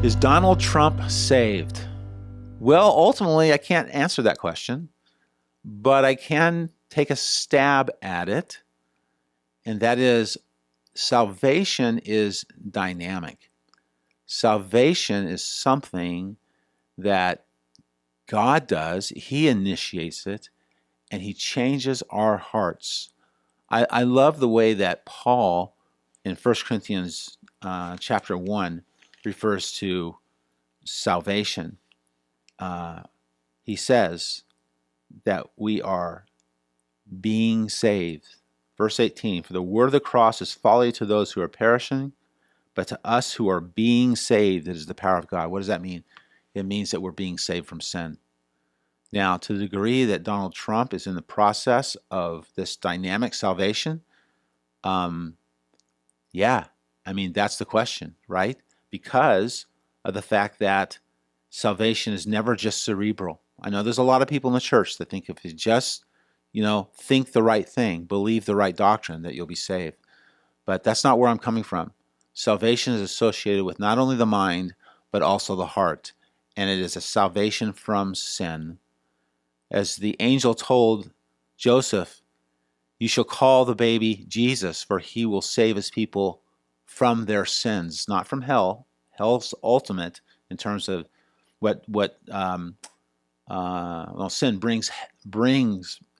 Is Donald Trump saved? Well, ultimately, I can't answer that question, but I can take a stab at it, and that is salvation is dynamic. Salvation is something that God does, He initiates it, and He changes our hearts. I love the way that Paul in 1 Corinthians chapter 1 refers to salvation. He says that we are being saved. Verse 18, for the word of the cross is folly to those who are perishing, but to us who are being saved, it is the power of God. What does that mean? It means that we're being saved from sin. Now, to the degree that Donald Trump is in the process of this dynamic salvation, yeah, I mean, that's the question, right? Because of the fact that salvation is never just cerebral. I know there's a lot of people in the church that think if you just, think the right thing, believe the right doctrine, that you'll be saved. But that's not where I'm coming from. Salvation is associated with not only the mind, but also the heart. And it is a salvation from sin. As the angel told Joseph, you shall call the baby Jesus, for he will save his people from their sins, not from hell. Hell's ultimate in terms of sin brings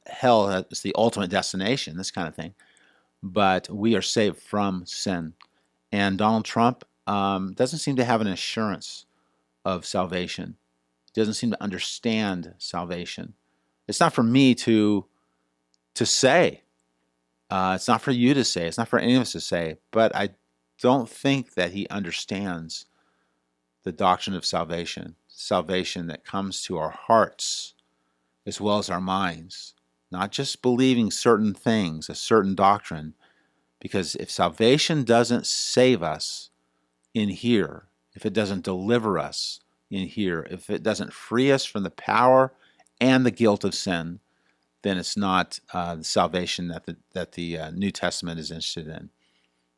hell as the ultimate destination, this kind of thing. But we are saved from sin. And Donald Trump doesn't seem to have an assurance of salvation. He doesn't seem to understand salvation. It's not for me to say. It's not for you to say. It's not for any of us to say. But I don't think that he understands the doctrine of salvation. Salvation that comes to our hearts as well as our minds. Not just believing certain things, a certain doctrine. Because if salvation doesn't save us in here, if it doesn't deliver us in here, if it doesn't free us from the power and the guilt of sin, then it's not the salvation that the New Testament is interested in.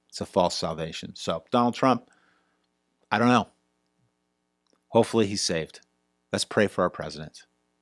It's a false salvation. So Donald Trump, I don't know. Hopefully he's saved. Let's pray for our president.